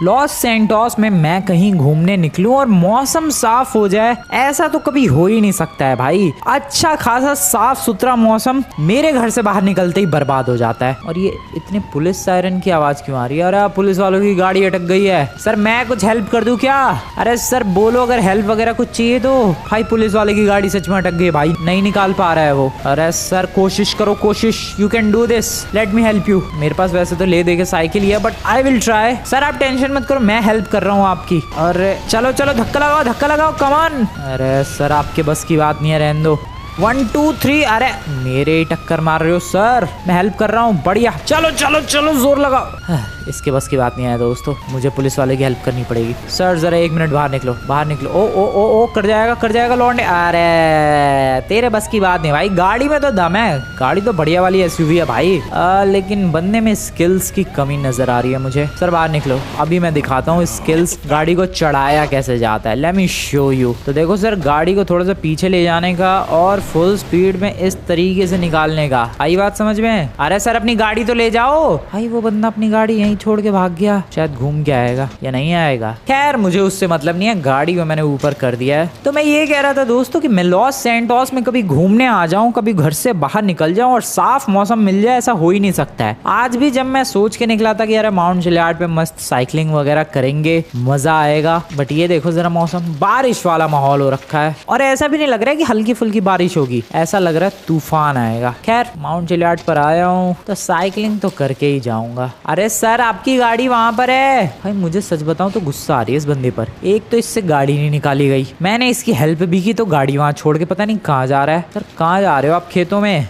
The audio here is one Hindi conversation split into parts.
लॉस सैंटोस में मैं कहीं घूमने निकलूं और मौसम साफ हो जाए, ऐसा तो कभी हो ही नहीं सकता है भाई। अच्छा खासा साफ सुथरा मौसम मेरे घर से बाहर निकलते ही बर्बाद हो जाता है। और ये इतने पुलिस सायरन की आवाज क्यों आ रही है? अरे पुलिस वालों की गाड़ी अटक गई है। सर मैं कुछ हेल्प कर दूं क्या? अरे सर बोलो अगर हेल्प वगैरह कुछ चाहिए तो। भाई पुलिस वाले की गाड़ी सच में अटक गई भाई, नहीं निकाल पा रहा है वो। अरे सर कोशिश करो, कोशिश, you can do this, let me help you. मेरे पास वैसे तो ले दे के साइकिल ही है, but I will try. Sir आप टेंशन मत करो, मैं हेल्प कर रहा हूँ आपकी। अरे चलो चलो धक्का लगाओ कमान। अरे सर आपके बस की बात नहीं है, रहने दो। 1 2 3। अरे मेरे ही टक्कर मार रहे हो सर, मैं हेल्प कर रहा हूँ। बढ़िया, चलो चलो चलो जोर लगाओ। इसके बस की बात नहीं है दोस्तों, मुझे पुलिस वाले की हेल्प करनी पड़ेगी। सर जरा 1 मिनट बाहर निकलो, बाहर निकलो। ओ ओ ओ ओ कर जाएगा लौंडे। अरे तेरे बस की बात नहीं भाई, गाड़ी में तो दम है, गाड़ी तो बढ़िया वाली एसयूवी है भाई। लेकिन बनने में स्किल्स की कमी नजर आ रही है मुझे। सर बाहर निकलो, अभी मैं दिखाता हूँ स्किल्स, गाड़ी को चढ़ाया कैसे जाता है। Let me show you. तो देखो सर, गाड़ी को थोड़ा सा पीछे ले जाने का और फुल स्पीड में इस तरीके से निकालने का। आई बात समझ में? अरे सर अपनी गाड़ी तो ले जाओ। भाई वो बंदा अपनी गाड़ी यहीं छोड़ के भाग गया, शायद घूम के आएगा या नहीं आएगा। खैर मुझे उससे मतलब नहीं है, गाड़ी को मैंने ऊपर कर दिया है। तो मैं ये कह रहा था दोस्तों कि मैं लॉस सैंटोस में कभी घूमने आ जाऊं, कभी घर से बाहर निकल जाऊं और साफ मौसम मिल जाए, ऐसा हो ही नहीं सकता है। आज भी जब मैं सोच के निकला था कि यार माउंट चिलियाड पे मस्त साइकिलिंग वगैरह करेंगे, मजा आएगा, बट ये देखो जरा मौसम, बारिश वाला माहौल हो रखा है। और ऐसा भी नहीं लग रहा है कि हल्की फुल्की बारिश होगी, ऐसा लग रहा है तूफान आएगा। खैर माउंट चिलियाड पर आया हूँ तो साइकिलिंग तो करके ही जाऊंगा। अरे सर आपकी गाड़ी वहां पर है। भाई मुझे सच बताऊं तो गुस्सा आ रही है इस बंदे पर। एक तो इससे गाड़ी नहीं निकाली गई, मैंने इसकी हेल्प भी की तो गाड़ी वहां छोड़ के पता नहीं कहाँ जा रहा है। सर कहाँ जा रहे हो आप? खेतों में?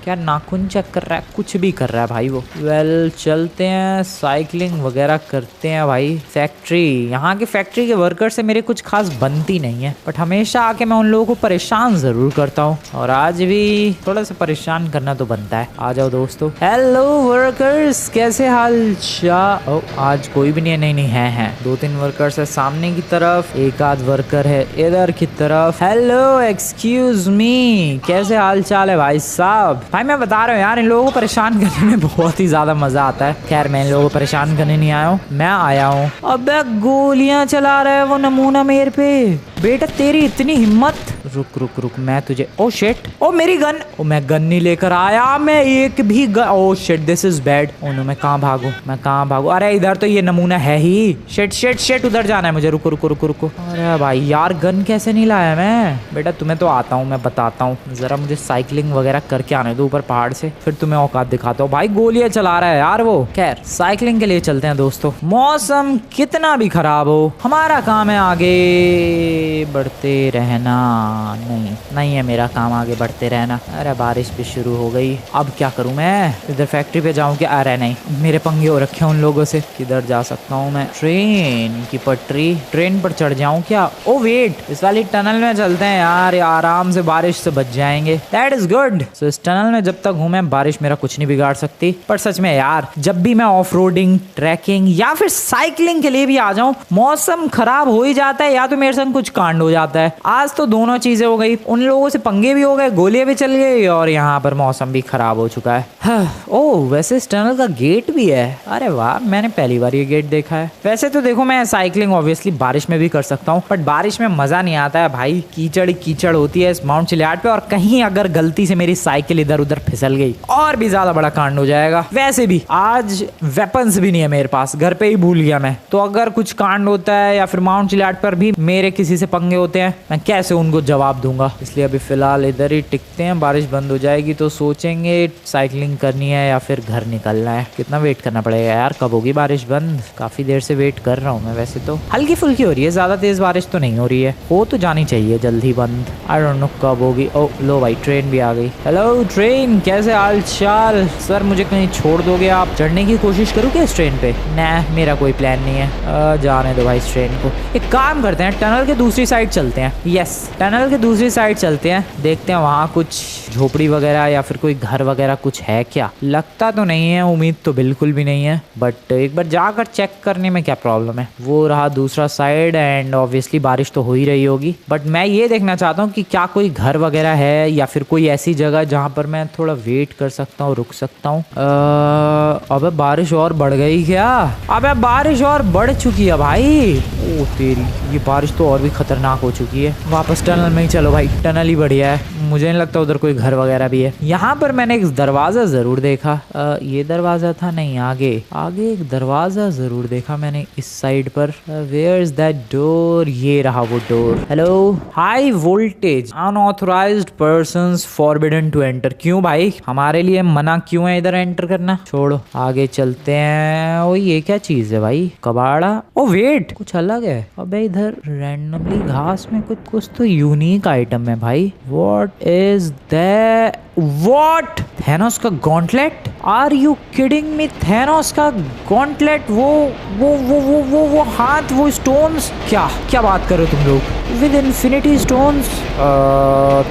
क्या नाखून चेक कर रहा है? कुछ भी कर रहा है भाई वो। वेल चलते हैं, साइकिलिंग वगैरह करते हैं भाई। फैक्ट्री, यहाँ के फैक्ट्री के वर्कर से मेरे कुछ खास बनती नहीं है, बट हमेशा आके मैं उन लोगों को परेशान जरूर करता हूँ, और आज भी थोड़ा सा परेशान करना तो बनता है। आ जाओ दोस्तों। हेलो वर्कर्स, कैसे हाल चाल? ओ आज कोई भी नहीं है। नहीं है 2-3 वर्कर्स है सामने की तरफ, एक आध वर्कर है इधर की तरफ। हेलो एक्सक्यूज मी, कैसे हाल चाल है भाई साहब? भाई मैं बता रहा हूँ यार, इन लोगों को परेशान करने में बहुत ही ज्यादा मजा आता है। खैर मैं इन लोगों को परेशान करने नहीं आया हूँ, मैं आया हूँ। अबे गोलियां चला रहा है वो नमूना मेरे पे। बेटा तेरी इतनी हिम्मत। रुक मैं तुझे, ओ शिट, ओ मेरी गन। ओ मैं गन नहीं लेकर आया, मैं एक भी gun. Oh shit this is bad. Oh no मैं कहाँ भागू? अरे इधर तो ये नमूना है ही। शिट उधर जाना है मुझे। रुको। अरे भाई यार गन कैसे नहीं लाया मैं? बेटा तुम्हें तो आता हूँ, मैं बताता हूँ, जरा मुझे साइकिलिंग वगैरह करके आने दो ऊपर पहाड़ से, फिर तुम्हें औकात दिखाता हूँ। भाई गोलियां चला रहा है यार वो। खैर साइकिलिंग के लिए चलते हैं दोस्तों। मौसम कितना भी खराब हो, हमारा काम है आगे बढ़ते रहना। नहीं है मेरा काम आगे बढ़ते रहना। अरे बारिश भी शुरू हो गई, अब क्या करूं मैं? इधर फैक्ट्री पे जाऊं क्या? अरे नहीं, मेरे पंगे हो रखे हैं उन लोगों से। किधर जा सकता हूं मैं? ट्रेन की पटरी, ट्रेन पर चढ़ जाऊं क्या? ओ वेट, इस वाली टनल में चलते हैं यार, आराम से बारिश से बच जाएंगे। That is good. सो इस टनल में जब तक हूं मैं, बारिश मेरा कुछ नहीं बिगाड़ सकती। पर सच में यार, जब भी मैं ऑफ रोडिंग, ट्रैकिंग या फिर साइकिलिंग के लिए भी आ जाऊं, मौसम खराब हो ही जाता है या तो मेरे संग कुछ कांड हो जाता है। आज तो दोनों चीजें हो गई, उन लोगों से पंगे भी हो गए, गोलियां भी चल गई, और यहाँ पर मौसम भी खराब हो चुका है। ओह वैसे इस टनल का गेट भी है। अरे वाह, मैंने पहली बार ये गेट देखा है। वैसे तो देखो मैं साइकिलिंग ऑब्वियसली बारिश में भी कर सकता हूँ, बट बारिश में मजा नहीं आता है भाई। कीचड़ होती है इस माउंट चिलियाड पे, और कहीं अगर गलती से मेरी साइकिल इधर उधर फिसल गई और भी ज्यादा बड़ा कांड हो जाएगा। वैसे भी आज वेपन्स भी नहीं है मेरे पास, घर पे ही भूल गया मैं, तो अगर कुछ कांड होता है या फिर माउंट चिलियाड पर भी मेरे किसी से पंगे होते हैं, मैं कैसे उनको जवाब दूंगा? इसलिए अभी फिलहाल इधर ही टिकते हैं। बारिश बंद हो जाएगी तो सोचेंगे साइकिलिंग करनी है या फिर घर निकलना है। कितना वेट करना पड़ेगा यार, कब होगी बारिश बंद? काफी देर से वेट कर रहा हूँ मैं। वैसे तो हल्की फुल्की हो रही है, ज्यादा तेज बारिश तो नहीं हो रही है, हो तो जानी चाहिए जल्दी बंद। आई डोंट नो कब होगी। ओ लो भाई, ट्रेन भी आ गई। हेलो ट्रेन, कैसे हाल चाल? सर मुझे कहीं छोड़ दोगे आप? चढ़ने की कोशिश करूँ क्या इस ट्रेन पे? नहीं, मेरा कोई प्लान नहीं है। जाने दो भाई इस ट्रेन को। एक काम करते हैं, टनल के दूसरी साइड चलते हैं। यस, टनल के दूसरी साइड चलते हैं, देखते हैं वहाँ कुछ झोपड़ी वगैरह या फिर कोई घर वगैरह कुछ है क्या। लगता तो नहीं है, उम्मीद तो बिल्कुल भी नहीं है, बट एक बार जाकर चेक करने में क्या प्रॉब्लम है। वो रहा दूसरा साइड एंड ऑब्वियसली बारिश तो हो ही रही होगी, बट मैं ये देखना चाहता हूँ कि क्या कोई घर वगैरह है या फिर कोई ऐसी जगह जहाँ पर मैं थोड़ा वेट कर सकता हूँ, रुक सकता हूँ। अबे बारिश और बढ़ गई क्या? अबे बारिश और बढ़ चुकी है भाई। ओ तेरी, ये बारिश तो और भी खतरनाक हो चुकी है। वापस टनल में ही चलो भाई, टनल ही बढ़िया है। मुझे नहीं लगता उधर कोई घर वगैरह भी है। यहाँ पर मैंने एक दरवाजा जरूर देखा। ये दरवाजा था नहीं, आगे एक दरवाजा जरूर देखा मैंने इस साइड पर। Where is that door? ये रहा वो door. Hello, high voltage, unauthorised persons forbidden to enter. क्यों भाई, हमारे लिए मना क्यों है इधर एंटर करना? छोड़ो, आगे चलते हैं। ओ ये क्या चीज है भाई? कबाड़ा? ओ वेट, कुछ अलग है। अबे इधर रैंडमली घास में कुछ तो यूनिक आइटम है भाई। What is that? What? Thanos का gauntlet? Are you kidding me? Thanos का गॉन्टलेट? वो हाथ, वो स्टोन्स? क्या बात कर रहे हो तुम लोग? With infinity stones?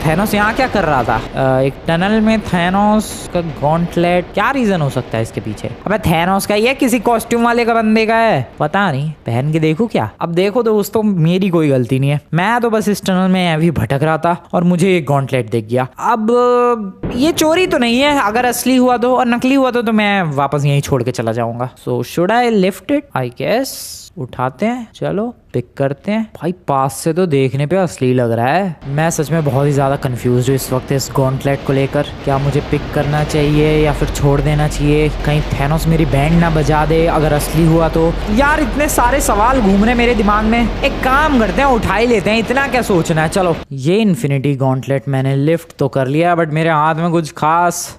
थैनोस यहाँ क्या कर रहा था? एक टनल में थैनोस का गॉन्टलेट? क्या रीजन हो सकता है इसके पीछे? अबे थैनोस का, ये किसी कॉस्ट्यूम वाले का बंदे का है, पता नहीं। पहन के देखो क्या। अब देखो दोस्तों, मेरी कोई गलती नहीं है, मैं तो बस इस टनल में अभी भटक रहा था और मुझे एक गॉन्टलेट दिख गया। अब ये चोरी तो नहीं है, अगर असली हुआ तो और नकली हुआ तो मैं वापस यहीं छोड़ के चला जाऊंगा। So should I lift it? I guess उठाते हैं, चलो पिक करते हैं। भाई पास से तो देखने पे असली लग रहा है। मैं सच में बहुत ही ज्यादा कंफ्यूज हूँ इस वक्त इस गॉन्टलेट को लेकर। क्या मुझे पिक करना चाहिए या फिर छोड़ देना चाहिए? कहीं थैनोस मेरी बैंड ना बजा दे अगर असली हुआ तो। यार इतने सारे सवाल घूम रहे मेरे दिमाग में। एक काम करते हैं, उठा ही लेते हैं, इतना क्या सोचना है। चलो, ये इन्फिनिटी गॉन्टलेट मैंने लिफ्ट तो कर लिया, बट मेरे हाथ में कुछ खास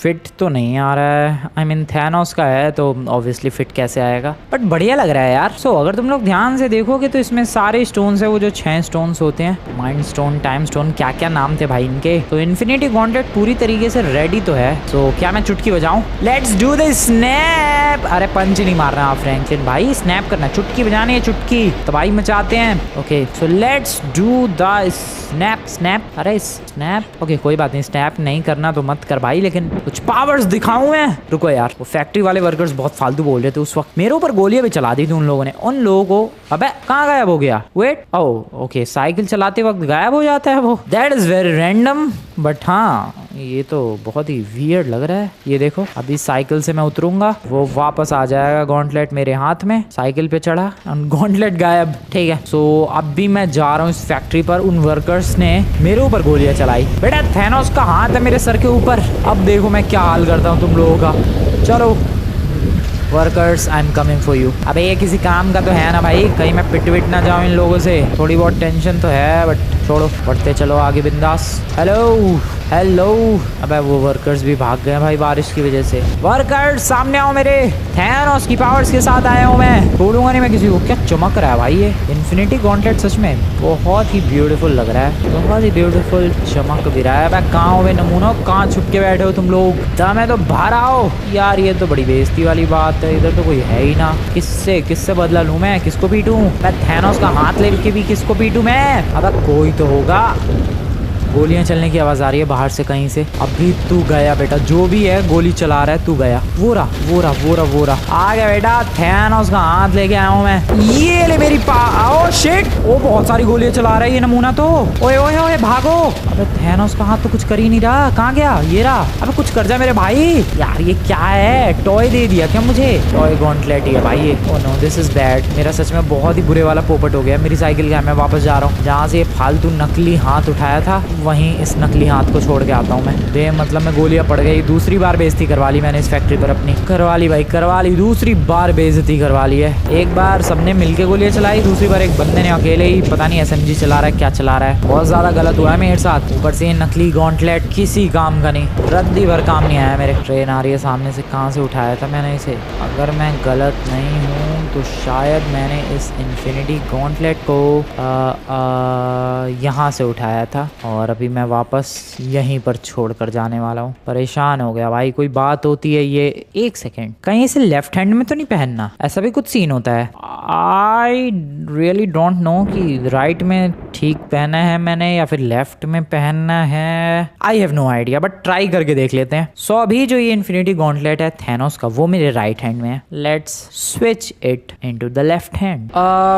फिट तो नहीं आ रहा है। आई मीन थैनोस का है तो ऑब्वियसली फिट कैसे आएगा, बट बढ़िया लग रहा है यार। सो अगर तुम लोग ध्यान से देखोगे तो इसमें सारे स्टोन्स है, वो जो 6 स्टोन्स होते हैं, माइंड स्टोन, टाइम स्टोन, क्या क्या नाम थे भाई इनके। तो इन्फिनिटी गॉन्टलेट पूरी तरीके से रेडी तो है। सो क्या मैं चुटकी बजाऊं? Let's do the snap. अरे पंच नहीं मार रहा फ्रैंकलिन भाई, स्नैप करना, चुटकी बजानी है, चुटकी तबाही मचाते हैं। Okay so let's do the snap. अरे स्नैप, ओके कोई बात नहीं, स्नैप नहीं करना तो मत कर भाई, लेकिन कुछ पावर्स दिखाऊं मैं। रुको यार, वो फैक्ट्री वाले वर्कर्स बहुत फालतू बोल रहे थे उस वक्त, मेरे ऊपर गोलियां भी चला दी थी उन लोगों ने। उन लोगों को, अबे कहाँ गायब हो गया? वेट, ओके साइकिल चलाते वक्त गायब हो जाता है वो। That is very random, but हाँ ये तो बहुत ही वियर्ड लग रहा है। ये देखो, अभी साइकिल से मैं उतरूंगा, वो वापस आ जाएगा गॉन्टलेट मेरे हाथ में। साइकिल पे चढ़ा, गॉन्टलेट गायब। ठीक है, सो अब भी मैं जा रहा हूँ इस फैक्ट्री पर। उन वर्कर्स ने मेरे ऊपर गोलियां चलाई। बेटा थैनोस का हाथ है मेरे सर के ऊपर। अब देखो मैं क्या हाल करता हूँ तुम लोगों का। चलो workers, I am coming for you. अबे ये किसी काम का तो है ना भाई, कहीं मैं पिट विट ना जाऊं इन लोगों से। थोड़ी बहुत टेंशन तो है, बट छोड़ो, बढ़ते चलो आगे बिंदास। हेलो। अबे वो वर्कर्स भी भाग गए भाई बारिश की वजह से। वर्कर्स सामने आओ मेरे, थैनोस की पावर्स के साथ आया हूँ मैं, छोड़ूंगा नहीं मैं किसी को। क्या चमक रहा है भाई ये इन्फिनिटी गॉन्टलेट, सच में बहुत ही ब्यूटीफुल लग रहा है, बहुत ही ब्यूटीफुल चमक भी रहा है। अबे कहाँ हो नमूनो, कहाँ छुप के बैठे हो तुम लोग? दम है तो बाहर आओ। यार ये तो बड़ी बेइज्जती वाली बात है, इधर तो कोई है ही ना। किससे बदला लूं मैं? किसको पीटूं मैं? थैनोस का हाथ लेके भी किसको पीटूं मैं? अबे कोई तो होगा। गोलियां चलने की आवाज आ रही है बाहर से कहीं से। अभी तू गया बेटा, जो भी है गोली चला रहा है तू गया। वो रहा आ गया बेटा, थैनोस का हाथ लेके आया हूँ मैं। ये ले मेरी ओ शिट, वो बहुत सारी गोलियां चला रहा है ये नमूना तो। ओए भागो। अबे थैनोस का हाथ तो कुछ कर ही नहीं रहा, कहाँ गया? ये रहा। अबे कुछ कर जा मेरे भाई। यार ये क्या है, टॉय दे दिया क्या मुझे? टॉय गॉन्टलेट ही है भाई ये। Oh no this is bad. मेरा सच में बहुत ही बुरे वाला पोपट हो गया। मेरी साइकिल का मैं वापस जा रहा हूँ, जहाँ से ये फालतू नकली हाथ उठाया था वहीं इस नकली हाथ को छोड़ के आता हूँ मैं। बे मतलब मैं गोलियां पड़ गई। दूसरी बार बेइज्जती करवा ली मैंने इस फैक्ट्री पर अपनी। करवा ली भाई, करवा ली, दूसरी बार बेइज्जती करवा ली है। एक बार सबने मिलके गोलियां चलाई, दूसरी बार एक बंदे ने अकेले ही पता नहीं एसएमजी चला रहा है, क्या चला रहा है। बहुत ज्यादा गलत हुआ है मेरे साथ। ऊपर से नकली गॉन्टलेट किसी काम का नहीं, रद्दी भर काम नहीं आया मेरे। ट्रेन आ रही है सामने से, कहाँ से उठाया था मैंने इसे? अगर मैं गलत नहीं हूँ तो शायद मैंने इस इन्फिनिटी गॉन्टलेट को यहाँ से उठाया था और अभी मैं वापस यहीं पर छोड़कर जाने वाला हूँ। परेशान हो गया भाई, कोई बात होती है ये। एक सेकेंड, कहीं इसे लेफ्ट हैंड में तो नहीं पहनना? ऐसा भी कुछ सीन होता है। आई रियली डोंट नो कि राइट में ठीक पहना है मैंने या फिर लेफ्ट में पहनना है, I have no idea, but try करके देख लेते हैं। सो अभी जो ये इन्फिनिटी गॉन्टलेट है थैनोस का, वो मेरे राइट हैंड में है। Let's switch it into the left hand.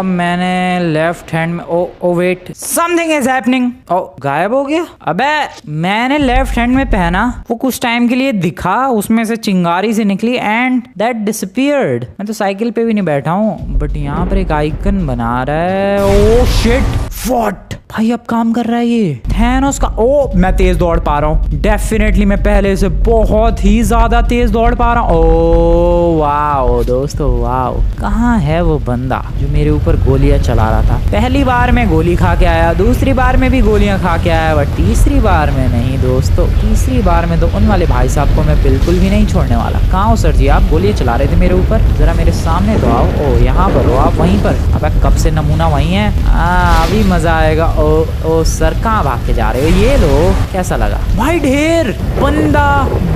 मैंने लेफ्ट हैंड में, oh wait, something is happening. Oh गायब हो गया। अबे मैंने लेफ्ट हैंड में पहना, वो कुछ टाइम के लिए दिखा, उसमें से चिंगारी से निकली एंड दैट डिसअपीयर्ड। मैं तो साइकिल पे भी नहीं बैठा हूँ, बट यहाँ पर एक आइकन बना रहा है। ओ शिट, व्हाट भाई, अब काम कर रहा है ये थैनोस का। ओ मैं तेज दौड़ पा रहा हूँ, डेफिनेटली मैं पहले से बहुत ही ज्यादा तेज दौड़ पा रहा हूँ। ओ वाओ दोस्तों, वाओ। कहाँ है वो बंदा जो मेरे ऊपर गोलियां चला रहा था? पहली बार में गोली खा के आया, दूसरी बार में भी गोलियां खा के आया, बट तीसरी बार में नहीं दोस्तों। तीसरी बार में तो उन वाले भाई साहब को मैं बिल्कुल भी नहीं छोड़ने वाला। कहाँ हो सर जी, आप गोलियां चला रहे थे मेरे ऊपर, जरा मेरे सामने तो आओ। ओ यहाँ पर हो आप, वहीं पर। अब कब से नमूना वहीं है, अभी मजा आएगा। ओ सर, कहाँ भाग के जा रहे हो? ये लो, कैसा लगा भाई? ढेर बंदा,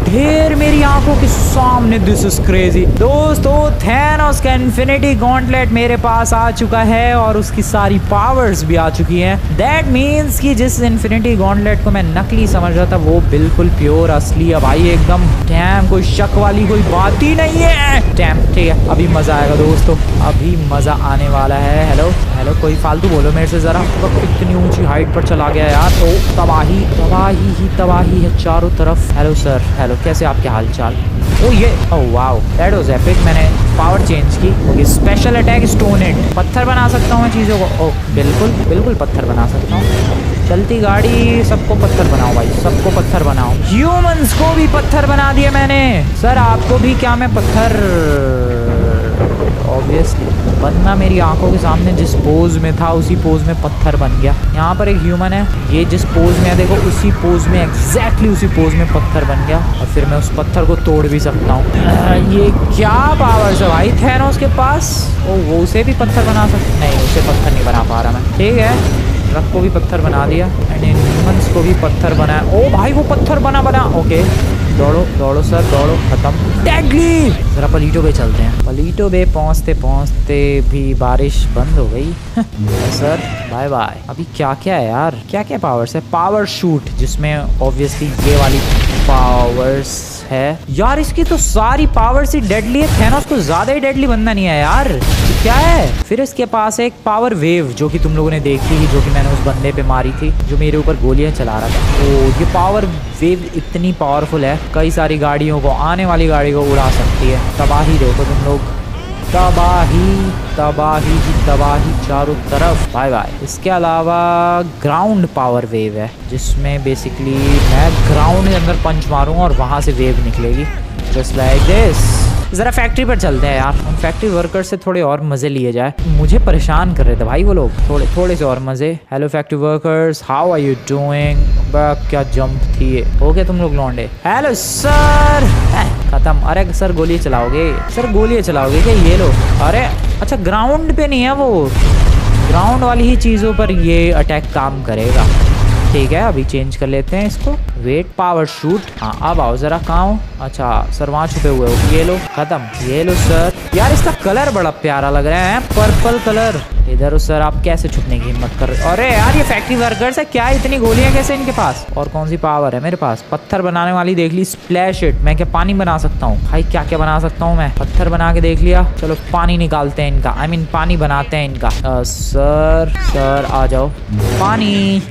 ढेर मेरी आंखों के सामने। दिस इज क्रेजी दोस्तों। थैनोस का इन्फिनिटी गॉन्टलेट मेरे पास आ चुका है और उसकी सारी पावर्स भी आ चुकी हैं। दैट मीन्स कि जिस इन्फिनिटी गॉन्टलेट को मैं नकली समझ रहा था, वो बिल्कुल प्योर असली है भाई, एकदम। डैम, कोई शक वाली कोई बात ही नहीं है। डैम, ठीक है, अभी मजा आएगा दोस्तों, अभी मजा आने वाला है। हेलो हेलो, कोई फालतू बोलो मेरे से जरा। इतनी ऊंची हाइट पर चला गया यार। तो तबाही तबाही ही तबाही है चारों तरफ। हेलो सर, हेलो, कैसे आपके हाल चाल? ओ ये, oh wow, that was epic. मैंने पावर चेंज की, ये स्पेशल अटैक स्टोन हिट। पत्थर बना सकता हूँ मैं चीज़ों को। ओ बिल्कुल बिल्कुल पत्थर बना सकता हूँ। चलती गाड़ी, सबको पत्थर बनाओ भाई, सबको पत्थर बनाओ। ह्यूमंस को भी पत्थर बना दिया मैंने। सर आपको भी क्या मैं पत्थर? ऑब्वियसली बंदा मेरी आंखों के सामने जिस पोज में था, उसी पोज में पत्थर बन गया। यहाँ पर एक ह्यूमन है, ये जिस पोज में है देखो, उसी पोज में, एग्जैक्टली उसी पोज में पत्थर बन गया। और फिर मैं उस पत्थर को तोड़ भी सकता हूँ। ये क्या पावर्स है भाई थैनोस के पास? ओ वो उसे भी पत्थर बना सकता? नहीं, उसे पत्थर नहीं बना पा रहा मैं। ठीक है, ट्रक को भी पत्थर बना दिया एंड इन ह्यूमंस को भी पत्थर बनाया। ओ भाई वो पत्थर बना। ओके, दौड़ो दौड़ो सर, दौड़ो, खत्म। डेडली। जरा पलीटो बे चलते हैं। पलीटो बे पहुंचते पहुंचते भी बारिश बंद हो गई। Sir bye bye. अभी क्या क्या है यार, क्या क्या पावर्स है? पावर शूट, जिसमें ऑब्वियसली ये वाली पावर्स है यार। इसकी तो सारी पावर्स ही डेडली है। थैनोस को ज्यादा ही डेडली बंदा नहीं है यार, क्या है? फिर इसके पास एक पावर वेव, जो कि तुम लोगों ने देखी ही, जो कि मैंने उस बंदे पे मारी थी जो मेरे ऊपर गोलियां चला रहा था। तो ये पावर वेव इतनी पावरफुल है, कई सारी गाड़ियों को, आने वाली गाड़ी को उड़ा सकती है। तबाही देखो तुम लोग, तबाही तबाही तबाही चारों तरफ। Bye bye. इसके अलावा ग्राउंड पावर वेव है, जिसमें बेसिकली मैं ग्राउंड के अंदर पंच मारूंगा और वहां से वेव निकलेगी, जस्ट लाइक दिस। जरा फैक्ट्री पर चलते हैं यार, उन फैक्ट्री वर्कर से थोड़े और मजे लिए जाए। मुझे परेशान कर रहे थे भाई वो लोग, थोड़े से और मजे। Hello factory workers, how are you doing? क्या जंप थी ये। हो गया तुम लोग लौंडे? Hello sir. खत्म। अरे सर गोली चलाओगे? सर गोली चलाओगे क्या? ये लो। अरे अच्छा, ग्राउंड पे नहीं है वो, ग्राउंड वाली ही चीजों पर ये अटैक काम करेगा। ठीक है, अभी चेंज कर लेते हैं इसको। Wait, power shoot. हाँ अब आओ जरा। कहाँ हो? अच्छा सर वहाँ छुपे हुए हो। ये लो, खत्म। ये लो सर। यार इसका कलर बड़ा प्यारा लग रहा है, पर्पल कलर। इधर हो सर, आप कैसे छुपने की हिम्मत कर रहे हो? अरे यार ये फैक्ट्री वर्कर्स है क्या? इतनी गोलियां कैसे इनके पास? और कौन सी पावर है मेरे पास? पत्थर बनाने वाली देख ली, स्प्लैश इट। मैं क्या पानी बना सकता हूँ भाई? क्या क्या बना सकता हूँ मैं? पत्थर बना के देख लिया, चलो पानी निकालते हैं इनका, आई मीन पानी बनाते हैं इनका। सर आ जाओ। पानी।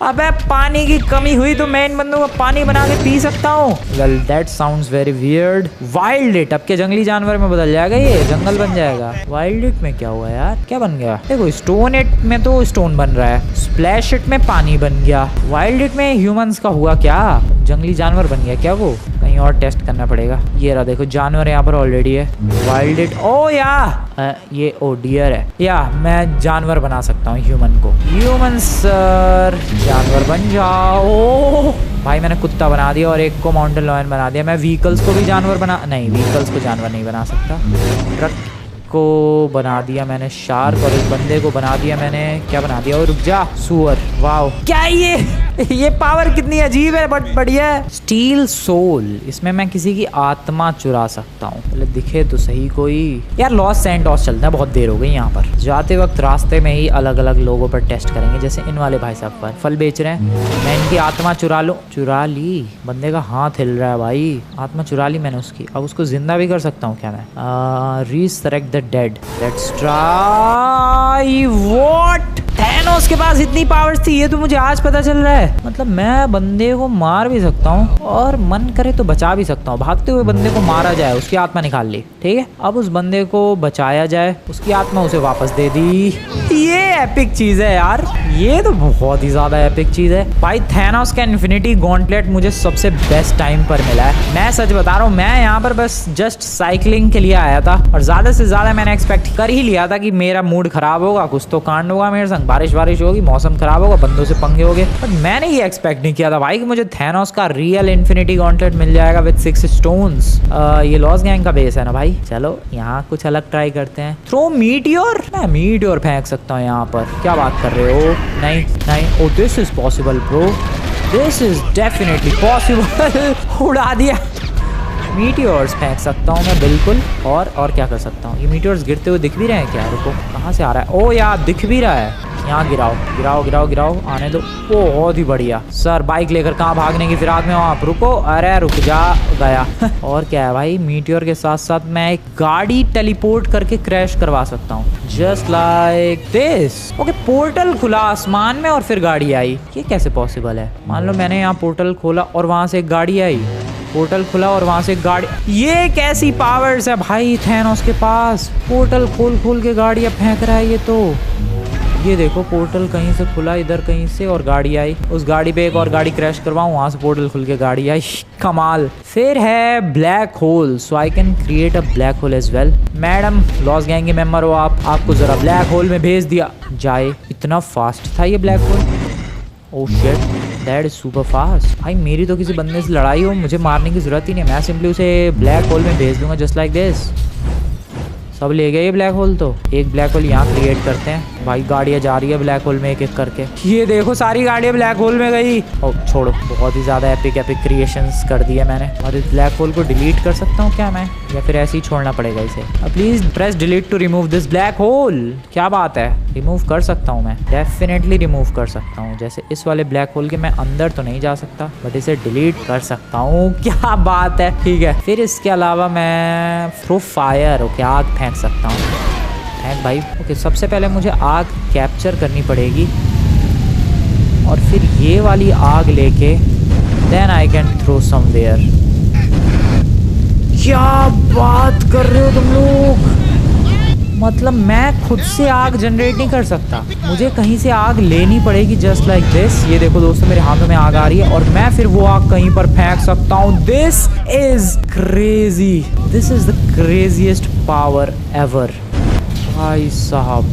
अबे पानी की कमी हुई तो मैं इन बंदों को पानी बना के पी सकता हूँ। Well that sounds very weird. Wild it, अब के जंगली जानवर में बदल जाएगा, ये जंगल बन जाएगा। वाइल्ड इट में क्या हुआ यार? क्या बन गया? देखो स्टोन इट में तो स्टोन बन रहा है, स्प्लैश इट में पानी बन गया, वाइल्ड इट में ह्यूमंस का हुआ क्या? जंगली जानवर बन गया क्या वो? कहीं और टेस्ट करना पड़ेगा। ये रहा देखो, जानवर यहाँ पर ऑलरेडी है। वाइल्ड इट, ओ या ये ओ डियर है या मैं जानवर बना सकता हूँ ह्यूमन को। ह्यूमन सर जानवर बन जाओ। भाई मैंने कुत्ता बना दिया और एक को माउंटेन लॉयन बना दिया। मैं व्हीकल्स को भी जानवर नहीं, व्हीकल्स को जानवर नहीं बना सकता। ट्रक को बना दिया मैंने शार्क, और इस बंदे को बना दिया मैंने, क्या बना दिया? और रुक जा, सुअर। वाओ क्या ये ये पावर कितनी अजीब है बट बढ़िया है। स्टील सोल, इसमें मैं किसी की आत्मा चुरा सकता हूँ। पहले दिखे तो सही कोई। यार लॉस सैंटोस चलते हैं, बहुत देर हो गई यहाँ पर। जाते वक्त रास्ते में ही अलग अलग लोगों पर टेस्ट करेंगे, जैसे इन वाले भाई साहब पर फल बेच रहे हैं। मैं इनकी आत्मा चुरा लूँ। चुरा ली, बंदे का हाथ हिल रहा है भाई। आत्मा चुरा ली मैंने उसकी। अब उसको जिंदा भी कर सकता हूँ क्या मैं? Resurrect the dead, let's try. What? Thanos के पास इतनी पावर्स थी, ये तो मुझे आज पता चल रहा है। मतलब मैं बंदे को मार भी सकता हूँ और मन करे तो बचा भी सकता हूँ। भागते हुए बंदे को मारा जाए, उसकी आत्मा निकाल ली, ठीक है। अब उस बंदे को बचाया जाए, उसकी आत्मा उसे वापस दे दी। ये एपिक चीज है यार, ये तो बहुत ही ज्यादा एपिक चीज है भाई। थैनोस का इन्फिनिटी गॉन्टलेट मुझे सबसे बेस्ट टाइम पर मिला है। मैं सच बता रहा हूँ, मैं यहाँ पर बस जस्ट साइकिलिंग के लिए आया था और ज्यादा से ज्यादा मैंने एक्सपेक्ट कर ही लिया था कि मेरा मूड खराब होगा, कुछ तो कांड होगा मेरे संग, बारिश होगी, मौसम खराब होगा, बंदों से पंगे होंगे। बट मैंने ये एक्सपेक्ट नहीं किया था भाई कि मुझे थैनोस का रियल इन्फिनिटी गॉन्टलेट मिल जाएगा विद 6 स्टोन्स। ये लॉस्ट गैंग का बेस है ना भाई। चलो यहाँ कुछ अलग ट्राई करते हैं। थ्रो मीटियोर, मैं मीटियोर फेंक सकता हूँ यहाँ पर। क्या बात कर रहे हो? नहीं नहीं, oh this is possible bro, this is definitely possible. उड़ा दिया। मीटियोर्स फेंक सकता हूँ मैं बिल्कुल। और क्या कर सकता हूँ? ये मीटियोर्स गिरते हुए दिख भी रहे हैं क्या? रुको, कहाँ से आ रहा है? ओ यार दिख भी रहा है। यहाँ गिराओ गिराओ गिराओ गिराओ, आने दो। बहुत ही बढ़िया सर। बाइक लेकर कहाँ भागने की फिराक में हो आप? रुको, अरे रुक जा, गया। और क्या है भाई, मीटियोर के साथ साथ मैं एक गाड़ी टेलीपोर्ट करके क्रैश करवा सकता हूँ, just like this. Okay, portal खुला आसमान में और फिर गाड़ी आई। ये कैसे पॉसिबल है? मान लो मैंने यहाँ पोर्टल खोला और वहां से एक गाड़ी आई, पोर्टल खुला और वहां से गाड़ी। ये कैसी पावर्स है भाई थैनोस के पास? पोर्टल खोल खोल के गाड़ियां फेंक रहा है ये तो। ये देखो, पोर्टल कहीं से खुला इधर कहीं से और गाड़ी आई। उस गाड़ी पे एक और गाड़ी क्रैश करवाऊं, वहां से पोर्टल खुल के गाड़ी आई। कमाल। फिर है black hole, so I can create a black hole as well. Madam, lost gang के मेंबर हो आप, आपको जरा ब्लैक होल में भेज दिया जाए। इतना फास्ट था ये black hole. Oh shit, that is super fast. भाई मेरी तो किसी बंदे से लड़ाई हो, मुझे मारने की जरूरत ही नहीं, मैं सिंपली उसे ब्लैक होल में भेज दूंगा, जस्ट लाइक दिस। सब ले गए ये ब्लैक होल। तो एक ब्लैक होल यहाँ क्रिएट करते हैं भाई। गाड़ियाँ जा रही है ब्लैक होल में एक एक करके। ये देखो सारी गाड़ियाँ ब्लैक होल में गई। ओ छोड़ो, बहुत ही ज्यादा एपिक एपिक क्रिएशंस कर दिए मैंने। और इस ब्लैक होल को डिलीट कर सकता हूँ क्या मैं, या फिर ऐसे ही छोड़ना पड़ेगा इसे? Please press delete to remove this black hole. क्या बात है, रिमूव कर सकता हूँ मैं, डेफिनेटली रिमूव कर सकता हूँ। जैसे इस वाले ब्लैक होल के मैं अंदर तो नहीं जा सकता, बट इसे डिलीट कर सकता हूँ। क्या बात है, ठीक है। फिर इसके अलावा मैं थ्रो फायर, ओके, आग फेंक सकता हूँ। फेंक भाई। ओके, सबसे पहले मुझे आग कैप्चर करनी पड़ेगी और फिर ये वाली आग लेके then I can throw somewhere. क्या बात कर रहे हो तुम लोग? मतलब मैं खुद से आग जनरेट नहीं कर सकता, मुझे कहीं से आग लेनी पड़ेगी, जस्ट लाइक दिस। ये देखो दोस्तों, मेरे हाथों में आग आ रही है और मैं फिर वो आग कहीं पर फेंक सकता हूँ। This is crazy, this is the craziest power ever भाई साहब।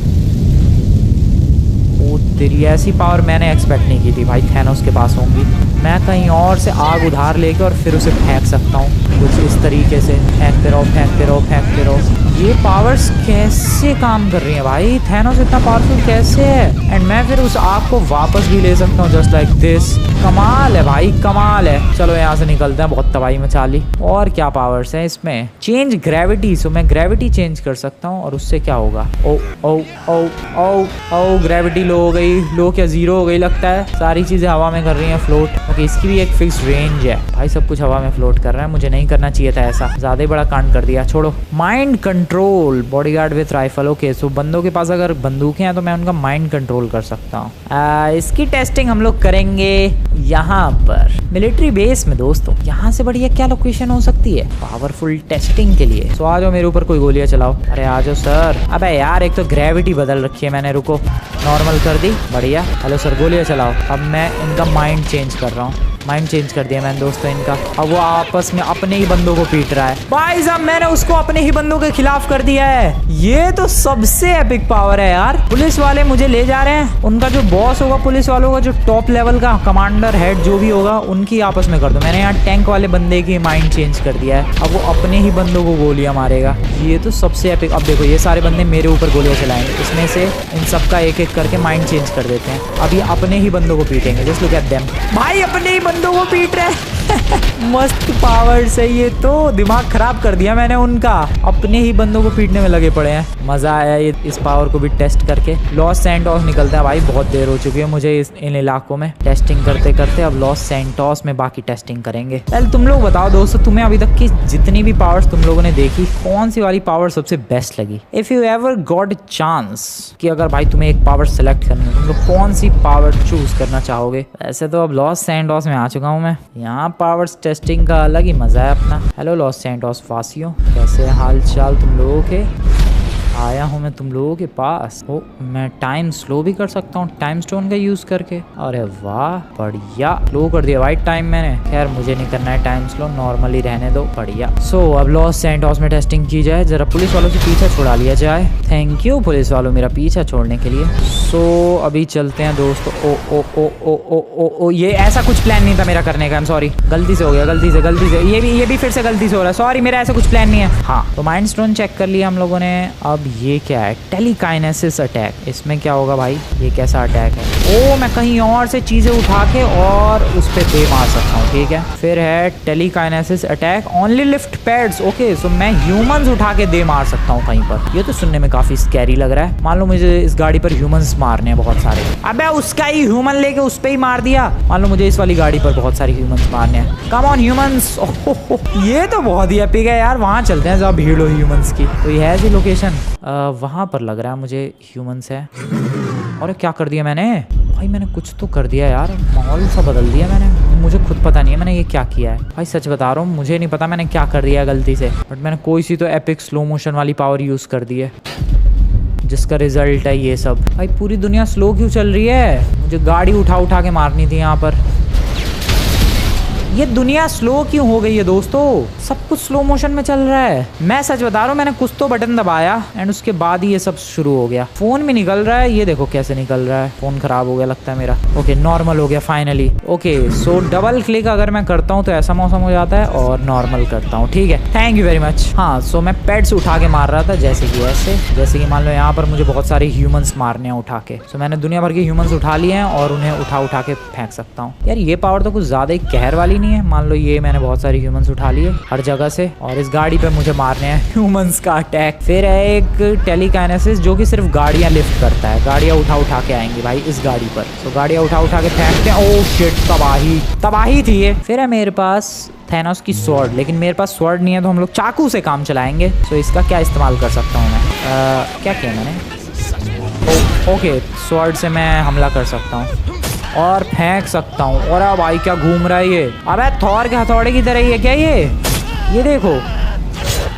ओ तेरी, ऐसी पावर मैंने एक्सपेक्ट नहीं की थी भाई थैनोस के पास होंगी। मैं कहीं और से आग उधार लेके और फिर उसे फेंक सकता हूँ कुछ इस तरीके से। फेंकते रहो फेंकते रहो फेंकते रहो। ये पावर्स कैसे काम कर रही हैं भाई? थैनोस इतना पावरफुल कैसे है? एंड मैं फिर उस आग को वापस भी ले सकता हूँ, जस्ट लाइक दिस। कमाल है भाई, कमाल है। चलो यहाँ से निकलते हैं, बहुत तबाही मचा ली। और क्या पावर्स हैं इसमें? चेंज ग्रेविटी, सो मैं ग्रेविटी चेंज कर सकता हूँ और उससे क्या होगा? ओ ओ ओ ओ ओ, ग्रेविटी लो हो गई। लो क्या, जीरो हो गई लगता है। सारी चीजें हवा में कर रही हैं फ्लोट। ओके, इसकी भी एक फिक्स रेंज है भाई। सब कुछ हवा में फ्लोट कर रहा है, मुझे नहीं करना चाहिए था ऐसा, ज्यादा ही बड़ा कांड कर दिया। छोड़ो। Mind control, bodyguard with rifle. Okay, so बंदों के पास अगर बंदूकें हैं तो मैं उनका माइंड कंट्रोल कर सकता हूँ। इसकी टेस्टिंग हम लोग करेंगे यहाँ पर मिलिट्री बेस में दोस्तों। यहाँ से बढ़िया क्या लोकेशन हो सकती है पावरफुल टेस्टिंग के लिए? सो आ जाओ मेरे ऊपर, कोई गोलियां चलाओ। अरे आ जाओ सर। अबे यार, एक तो ग्रेविटी बदल रखी है मैंने, रुको, नॉर्मल कर दी, बढ़िया। हेलो सर, गोलियां चलाओ। अब मैं इनका माइंड चेंज कर रहा हूँ। माइंड चेंज कर दिया मैंने दोस्तों इनका। अब वो आपस में अपने ही बंदों को पीट रहा है। भाई साहब मैंने उसको अपने ही बंदों के खिलाफ कर दिया है। ये तो सबसे एपिक पावर है यार। पुलिस वाले मुझे ले जा रहे हैं, उनका जो बॉस होगा पुलिस वालों का, जो टॉप लेवल का कमांडर हेड जो भी होगा, उनकी आपस में कर दो। मैंने यहाँ टैंक वाले बंदे की माइंड चेंज कर दिया है। अब वो अपने ही बंदों को गोलियां मारेगा। ये तो सबसे एपिक। अब देखो ये सारे बंदे मेरे ऊपर गोलियां चलाएंगे, इसमें से इन सबका एक एक करके माइंड चेंज कर देते हैं। अब ये अपने ही बंदों को पीटेंगे। Just look at them. भाई अपने ही बंदों को पीट रहे हैं। मस्त पावर से ये तो दिमाग खराब कर दिया मैंने उनका। अपने ही बंदों को पीटने में लगे पड़े हैं। मजा आया ये इस पावर को भी टेस्ट करके। लॉस सैंटोस निकलता है भाई, बहुत देर हो चुकी है मुझे इन इलाकों में टेस्टिंग करते करते। अब लॉस सैंटोस में बाकी टेस्टिंग करेंगे। पहले तुम लोग बताओ दोस्तों, तुम्हें अभी तक की जितनी भी पावर्स तुम लोगों ने देखी, कौन सी वाली पावर सबसे बेस्ट लगी? If you ever got chance कि अगर भाई तुम्हें एक पावर सेलेक्ट करनी है, तुम लोग कौन सी पावर चूज करना चाहोगे? ऐसे तो अब लॉस सैंटोस में आ चुका हूँ मैं। यहाँ पावर्स टेस्टिंग का अलग ही मजा है अपना। हेलो लॉस सैंटोस वासियों, कैसे हाल चाल तुम लोगों के? आया हूँ मैं तुम लोगों के पास। ओ मैं टाइम स्लो भी कर सकता हूँ टाइम स्टोन का यूज करके। अरे वाह बढ़िया, स्लो कर दिया भाई टाइम मैंने। खैर मुझे नहीं करना है टाइम स्लो, नॉर्मली रहने दो। बढ़िया। सो अब लॉस सैंटोस में टेस्टिंग की जाए। जरा पुलिस वालों से पीछा छुड़ा लिया जाए। थैंक यू पुलिस वालों मेरा पीछा छोड़ने के लिए। सो अभी चलते हैं दोस्तों। ओ ओ ओ ओ ओ ओ ओ ये ऐसा कुछ प्लान नहीं था मेरा करने का। आई एम सॉरी, गलती से हो गया, गलती से। ये भी फिर से गलती से हो रहा है। सॉरी, मेरा ऐसा कुछ प्लान नहीं है। हाँ तो माइंड स्टोन चेक कर लिया हम लोगों ने। अब ये क्या है? Telekinesis attack. इसमें क्या होगा भाई? ये कैसा अटैक है? ओ मैं कहीं और से चीजें उठा के और उस पे दे मार सकता हूँ। ठीक है। फिर है telekinesis attack only lift pads. Okay so मैं ह्यूमंस उठा के दे मार सकता हूँ कहीं पर। ये तो सुनने में काफी स्कैरी लग रहा है। मान लो मुझे इस गाड़ी पर ह्यूमंस मारने हैं बहुत सारे। अबे उसका ही ह्यूमन लेके उस पे ही मार दिया। मान लो मुझे इस वाली गाड़ी पर बहुत सारे ह्यूमंस मारने हैं। Come on humans. ये तो बहुत ही एपिक है यार। वहां चलते हैं जहाँ भीड़ हो ह्यूमंस की। तो ये है जी लोकेशन। वहां पर लग रहा है मुझे ह्यूमंस है। और क्या कर दिया मैंने भाई? मैंने कुछ तो कर दिया यार, माहौल सा बदल दिया मैंने। मुझे खुद पता नहीं है मैंने ये क्या किया है भाई। सच बता रहा हूँ मुझे नहीं पता मैंने क्या कर दिया है गलती से। बट मैंने कोई सी तो एपिक स्लो मोशन वाली पावर यूज कर दी है, जिसका रिजल्ट है ये सब। भाई पूरी दुनिया स्लो क्यों चल रही है? मुझे गाड़ी उठा के मारनी थी यहाँ पर। ये दुनिया स्लो क्यों हो गई है दोस्तों? सब कुछ स्लो मोशन में चल रहा है। मैं सच बता रहा हूँ, मैंने कुछ तो बटन दबाया एंड उसके बाद ही ये सब शुरू हो गया। फोन भी निकल रहा है, ये देखो कैसे निकल रहा है। फोन खराब हो गया लगता है मेरा। ओके नॉर्मल हो गया finally. Okay so double click अगर मैं करता हूँ तो ऐसा मौसम हो जाता है, और नॉर्मल करता हूँ। ठीक है, थैंक यू वेरी मच। हाँ सो मैं पेट्स उठा के मार रहा था, जैसे कि ऐसे। जैसे कि मान लो यहाँ पर मुझे बहुत सारे ह्यूमंस मारने हैं उठा के। सो मैंने दुनिया भर के ह्यूमंस उठा लिए हैं और उन्हें उठा के फेंक सकता हूँ। यार ये पावर तो कुछ ज्यादा ही कहर वाली नहीं है। मान लो ये मैंने बहुत सारे ह्यूमंस उठा लिए हर जगह से, और इस गाड़ी पे मुझे मारने हैं ह्यूमंस का अटैक। फिर है एक टेलीकाइनेसिस जो कि सिर्फ गाड़ियां लिफ्ट करता है। गाड़ियां उठा के आएंगी भाई इस गाड़ी पर। तो गाड़ियां उठा के फेंकते हैं। ओह शिट, तबाही थी ये। फिर है मेरे पास थैनोस की स्वॉर्ड, लेकिन मेरे पास स्वॉर्ड नहीं है तो हम लोग चाकू से काम चलाएंगे। तो इसका क्या इस्तेमाल कर सकता हूँ मैं? क्या किया मैंने? ओके स्वॉर्ड से मैं हमला कर सकता हूँ और फेंक सकता हूँ। और अब भाई क्या घूम रहा है ये? अबे थॉर के हथौड़े की तरह ही है क्या ये देखो।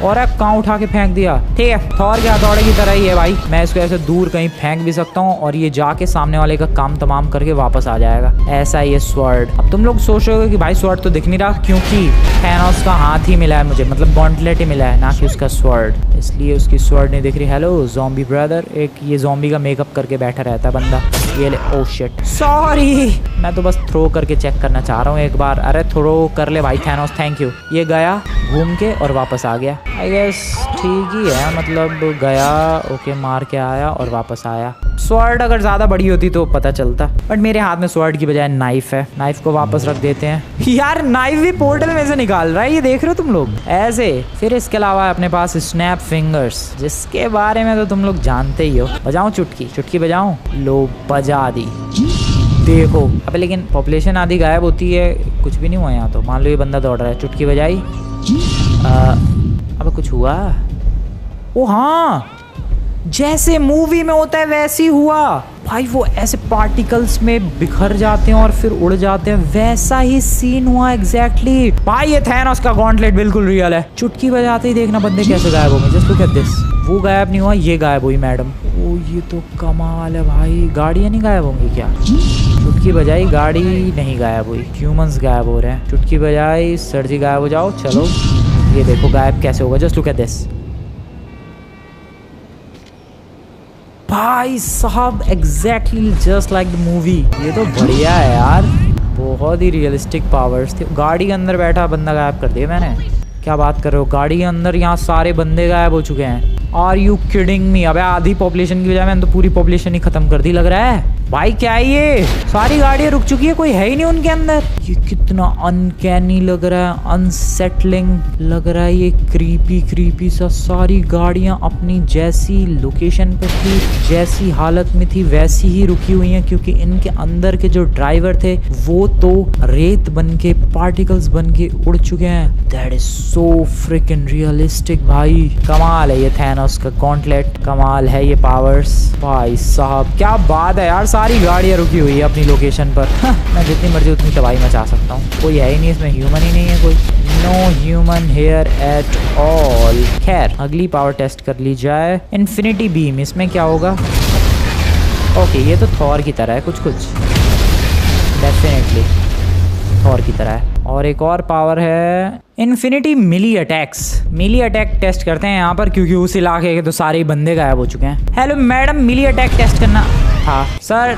और अब कहाँ उठा के फेंक दिया। ठीक है, थॉर के हथौड़े की तरह ही है भाई। मैं इसको ऐसे दूर कहीं फेंक भी सकता हूँ और ये जाके सामने वाले का काम तमाम करके वापस आ जाएगा। ऐसा ये स्वॉर्ड। अब तुम लोग सोच रहे हो कि भाई स्वॉर्ड तो दिख नहीं रहा, क्योंकि थैनोस का हाथ ही मिला है मुझे, मतलब गॉन्टलेट ही मिला है, ना कि उसका स्वॉर्ड। इसलिए उसकी स्वॉर्ड नहीं दिख रही। Hello zombie brother. एक ये ज़ॉम्बी का मेकअप करके बैठा रहता है बंदा। ये ले। ओह शिट सॉरी, मैं तो बस थ्रो करके चेक करना चाह रहा हूँ एक बार। अरे थ्रो कर ले भाई थैनोस, थैंक यू। ये गया घूम के और वापस आ गया। आई गेस ठीक ही है, मतलब गया ओके मार के आया और वापस आया। स्वॉर्ड अगर ज्यादा बड़ी होती तो पता चलता, बट मेरे हाथ में स्वॉर्ड की बजाय नाइफ है। नाइफ को वापस रख देते हैं। यार नाइफ भी पोर्टल में से निकाल रहा है, ये देख रहे हो तुम लोग ऐसे। फिर इसके अलावा अपने पास स्नैप फिंगर्स, जिसके बारे में तो तुम लोग जानते ही हो। बजाऊं चुटकी बजाऊं? लो बजा दी। देखो अबे, लेकिन पॉपुलेशन आधी गायब होती है, कुछ भी नहीं हुआ यहाँ तो। मान लो ये बंदा दौड़ रहा है, चुटकी बजाई। अब कुछ हुआ? ओ हाँ, जैसे मूवी में होता है वैसे ही हुआ भाई। वो ऐसे पार्टिकल्स में बिखर जाते हैं और फिर उड़ जाते हैं, वैसा ही सीन हुआ एग्जैक्टली। भाई ये थैनोस का गॉन्टलेट बिल्कुल रियल है। चुटकी बजाते ही देखना बंदे कैसे गायब होंगे। Just look at this. वो गायब नहीं हुआ, ये गायब हुई मैडम। ओ ये तो कमाल है भाई। गाड़ियाँ नहीं गायब होंगी क्या? चुटकी बजाई गाड़ी नहीं गायब हुई, ह्यूमंस गायब हो रहे हैं। चुटकी बजाई सर जी गायब हो जाओ। चलो ये देखो गायब कैसे होगा, जस्ट लुक एट दिस भाई साहब, exactly just like the movie. ये तो बढ़िया है यार, बहुत ही रियलिस्टिक पावर्स थे। गाड़ी के अंदर बैठा बंदा गायब कर दिया मैंने। क्या बात कर रहे हो, गाड़ी के अंदर यहाँ सारे बंदे गायब हो चुके हैं। Are you kidding me? अबे आधी पॉपुलेशन की बजाय मैंने तो पूरी पॉपुलेशन ही खत्म कर दी लग रहा है। भाई क्या है ये, सारी गाड़ियां रुक चुकी है, कोई है ही नहीं उनके अंदर। ये कितना अनकैनी लग रहा है, अनसेटलिंग लग रहा है, ये क्रीपी सा। सारी गाड़ियां अपनी जैसी लोकेशन पे थी, जैसी हालत में थी वैसी ही रुकी हुई हैं, क्योंकि इनके अंदर के जो ड्राइवर थे वो तो रेत बन के, पार्टिकल्स बन के उड़ चुके हैं। That is so fricking realistic भाई। कमाल है ये थैनोस का गॉन्टलेट, कमाल है ये पावर्स। भाई साहब क्या बात है यार, सारी गाड़ियां रुकी हुई है अपनी लोकेशन पर। मैं जितनी मर्जी उतनी तबाही मचा सकता हूँ, कोई है ही नहीं इसमें, ह्यूमन ही नहीं है कोई। No human here at all. खैर अगली पावर टेस्ट कर ली जाए, इन्फिनिटी बीम। इसमें क्या होगा? ओके ये तो थॉर की तरह है कुछ, डेफिनेटली थॉर की तरह है। और एक और पावर है इन्फिनिटी मिली अटैक्स। मिली अटैक टेस्ट करते हैं यहाँ पर, क्योंकि उस इलाके के तो सारे बंदे गायब हो चुके हैं। हेलो मैडम, मिली अटैक टेस्ट करना था सर?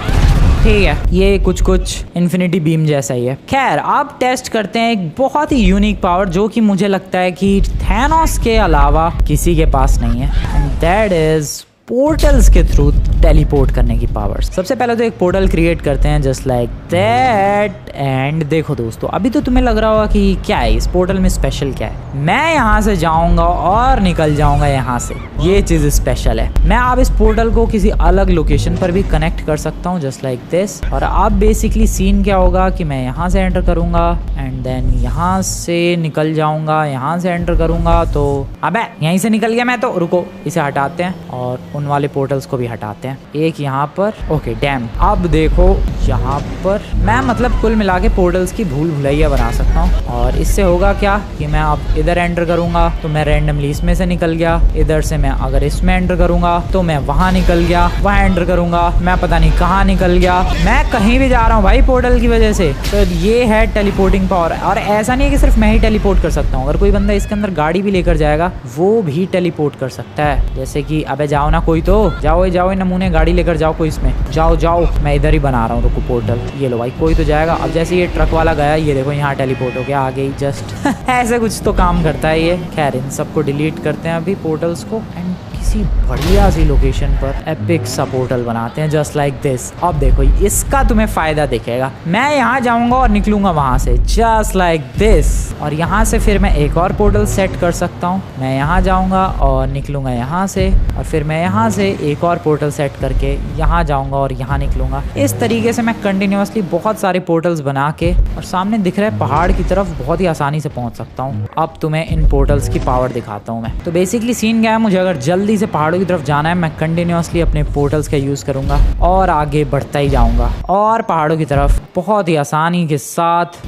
ठीक है, ये कुछ इन्फिनिटी बीम जैसा ही है। खैर अब टेस्ट करते हैं एक बहुत ही यूनिक पावर, जो कि मुझे लगता है कि थैनोस के अलावा किसी के पास नहीं है, एंड दैट इज पोर्टल्स के थ्रू टेलीपोर्ट करने की पावर्स। सबसे पहले तो एक पोर्टल क्रिएट करते हैं जस्ट लाइक दैट। एंड देखो दोस्तों, अभी तो तुम्हें लग रहा होगा कि क्या है इस पोर्टल में स्पेशल, क्या है। मैं यहाँ से जाऊंगा और निकल जाऊंगा यहाँ से, ये चीज स्पेशल है। मैं अब इस पोर्टल को किसी अलग लोकेशन पर भी कनेक्ट कर सकता हूँ जस्ट लाइक दिस। और अब बेसिकली सीन क्या होगा कि मैं यहाँ से एंटर करूंगा एंड देन यहाँ से निकल जाऊंगा, यहाँ से एंटर करूंगा तो अबे यहीं से निकल गया मैं तो। रुको इसे हटाते हैं और उन वाले पोर्टल्स को भी हटाते हैं। एक यहाँ पर, ओके डैम। अब देखो यहाँ पर मैं मतलब कुल मिला के पोर्टल्स की भूल भुलैया बना सकता हूँ। और इससे होगा क्या कि मैं अब इधर एंटर करूंगा तो मैं रैंडमली इसमें से निकल गया, इधर से मैं अगर इसमें एंटर करूंगा तो मैं वहां निकल गया, वहां एंटर करूंगा मैं पता नहीं कहाँ निकल गया। मैं कहीं भी जा रहा हूँ भाई पोर्टल की वजह से। तो ये है टेलीपोर्टिंग पावर। और ऐसा नहीं है कि सिर्फ मैं ही टेलीपोर्ट कर सकता हूँ, अगर कोई बंदा इसके अंदर गाड़ी भी लेकर जाएगा वो भी टेलीपोर्ट कर सकता है। जैसे कि अबे जाओ ना कोई, तो जाओ नमूने, गाड़ी लेकर जाओ कोई इसमें, जाओ मैं इधर ही बना रहा हूँ रुको पोर्टल। ये लो भाई कोई तो जाएगा। अब जैसे ये ट्रक वाला गया, ये देखो यहाँ टेलीपोर्ट हो गया, आ गई जस्ट। ऐसे कुछ तो काम करता है ये। खैर इन सबको डिलीट करते हैं अभी पोर्टल्स को, एंड किसी बढ़िया सी लोकेशन पर एपिक सा पोर्टल बनाते हैं जस्ट लाइक दिस। अब देखो इसका तुम्हें फायदा दिखेगा। मैं यहाँ जाऊंगा और निकलूंगा वहां से जस्ट लाइक दिस, और यहाँ से फिर मैं एक और पोर्टल सेट कर सकता हूँ। मैं यहाँ जाऊंगा और निकलूंगा यहाँ से, और फिर मैं यहाँ से एक और पोर्टल सेट करके यहाँ जाऊंगा और यहाँ निकलूंगा। इस तरीके से मैं कंटिन्यूअसली बहुत सारे पोर्टल्स बना के, और सामने दिख रहा है पहाड़ की तरफ, बहुत ही आसानी से पहुंच सकता हूँ। अब तुम्हें इन पोर्टल्स की पावर दिखाता हूँ मैं। तो बेसिकली सीन क्या है, मुझे अगर जल्दी से पहाड़ों की तरफ जाना है, मैं कंटिन्यूअसली अपने पोर्टल्स का यूज करूंगा और आगे बढ़ता ही जाऊंगा और पहाड़ों की तरफ बहुत ही आसानी के साथ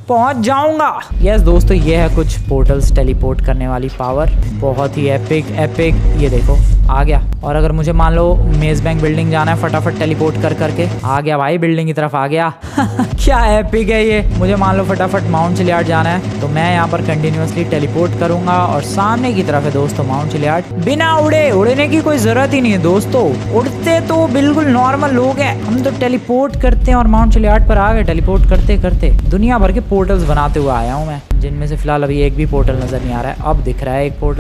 पहुंच जाऊंगा। यस दोस्तों, ये है कुछ पोर्टल्स टेलीपोर्ट करने वाली पावर, बहुत ही एपिक। ये देखो आ गया। और अगर मुझे मान लो मेज बैंक बिल्डिंग जाना है, फटाफट टेलीपोर्ट करके आ गया भाई, बिल्डिंग की तरफ आ गया। क्या एपिक है ये। मुझे मान लो फटाफट माउंट चिलियार्ड जाना है तो मैं यहाँ पर कंटिन्यूअसली टेलीपोर्ट करूंगा, और सामने की तरफ है दोस्तों माउंट चिलियार्ड। बिना उड़ने की कोई जरूरत ही नहीं है दोस्तों, उड़ते तो बिल्कुल नॉर्मल लोग हैं, हम तो टेलीपोर्ट करते हैं और माउंट चिलियार्ड पर आ गए टेलीपोर्ट करते करते। दुनिया भर के पोर्टल्स बनाते हुए आया हूँ मैं, जिनमें से फिलहाल अभी एक भी पोर्टल नजर नहीं आ रहा है। अब दिख रहा है एक पोर्टल